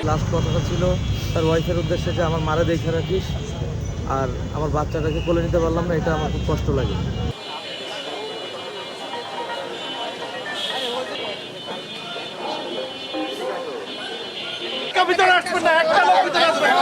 Last কথাটা ছিল তার ওয়াইফের উদ্দেশ্যে যে আমার মারে দেখে রাখিস, আর আমার বাচ্চাটাকে কোলে নিতে পারলাম না, এটা আমার খুব কষ্ট লাগে। ভিতরে আসবেন না, একটা লোক ভিতরে আসবেন।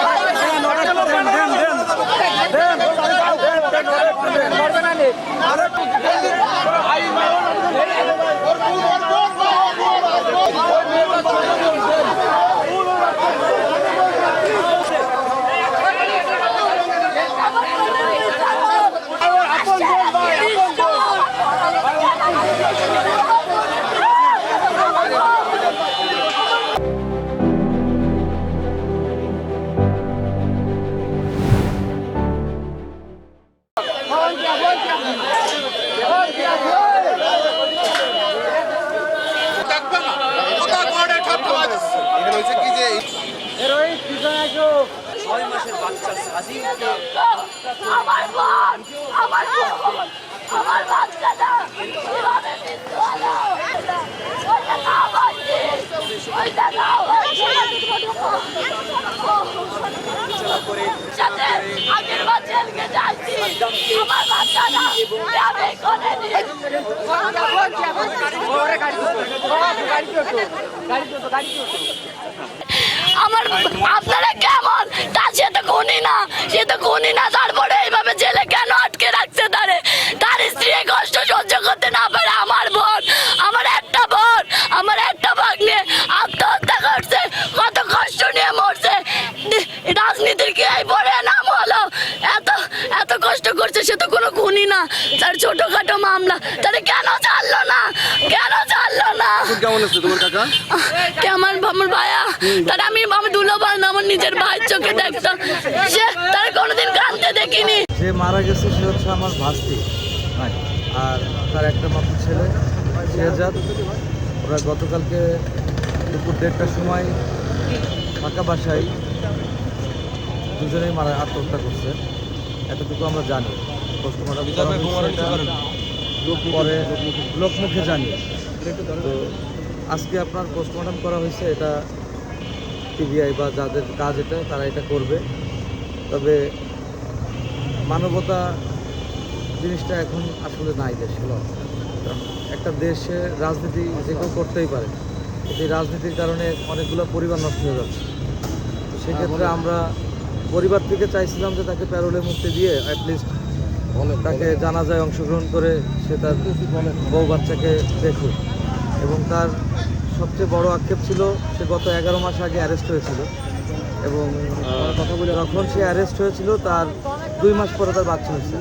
আপনারা কেমন তা সে তো খুনি না তারপরে এইভাবে জেলে কেন আটকে রাখছে তার স্ত্রী কষ্ট সহ্য করতে না পারে। আমার বোন, আমার একটা ভাগ্নে আত্মহত্যা করছে, কত কষ্ট নিয়ে মরছে। রাজনীতির কি এই পরে নাম হলো? এত কষ্ট করছে, সে তো কোনো খুনি না, তার ছোটখাটো মামলা, তাহলে কেন ছাড়লো না? কেমন আছে তোমার কাকা? আমার ভাইয়া, তার আমি দুলো ভাই না, আমার নিজের ভাইয়ের চোখে দেখতাম, সে তার কোনোদিন কাঁদতে দেখিনি। যে মারা গেছে সে হচ্ছে আমার ভাস্তি, আর তার একটা মাত্র ছেলে শেহজাদ। ওরা গতকালকে দুপুর 1:30টার সময় ফাঁকা বাসায় দুজনেই আত্মহত্যা করছে, এতটুকু আমরা জানি। পোস্টমর্টম পরে লোকমুখে জানি। তো আজকে আপনার পোস্টমর্টম করা হয়েছে, এটা টিভিআই বা যাদের কাজ এটা তারা এটা করবে। তবে মানবতা জিনিসটা এখন আসলে নাই দেশে। একটা দেশে রাজনীতি যে কেউ করতেই পারে, এই রাজনীতির কারণে অনেকগুলো পরিবার নষ্ট হয়ে যাচ্ছে। তো সেক্ষেত্রে আমরা পরিবার থেকে চাইছিলাম যে তাকে প্যারোলে মুক্তি দিয়ে অ্যাটলিস্ট তাকে জানাজায় অংশগ্রহণ করে সে তার বউ বাচ্চাকে দেখুক। এবং তার সবচেয়ে বড় আক্ষেপ ছিল সে গত 11 মাস আগে অ্যারেস্ট হয়েছিল, এবং যখন সে অ্যারেস্ট হয়েছিল তার 2 মাস পরে তার বাচ্চা হয়েছিল।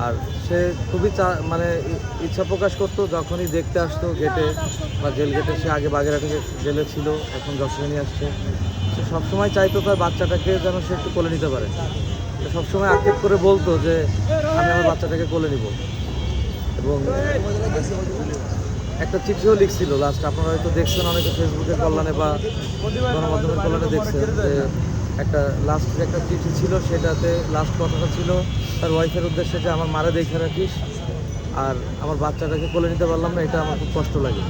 আর সে খুবই ইচ্ছা প্রকাশ করতো যখনই দেখতে আসতো গেটে বা জেল গেটে। সে আগে বাগেরহাটে জেলে ছিল, এখন যশোরে নিয়ে আসছে। সে সবসময় চাইতো তার বাচ্চাটাকে যেন সে একটু কোলে নিতে পারে। সবসময় আক্ষেপ করে বলতো যে আমি আমার বাচ্চাটাকে কোলে নিব। এবং একটা চিঠিও লিখছিল লাস্ট, আপনারা হয়তো দেখছেন অনেকে ফেসবুকের কল্যাণে বা গণমাধ্যমের কল্যাণে দেখছেন যে একটা চিঠি ছিল, সেটাতে লাস্ট কথাটা ছিল তার ওয়াইফের উদ্দেশ্যে যে আমার মারে দেখে রাখিস, আর আমার বাচ্চাটাকে কোলে নিতে পারলাম না, এটা আমার খুব কষ্ট লাগে।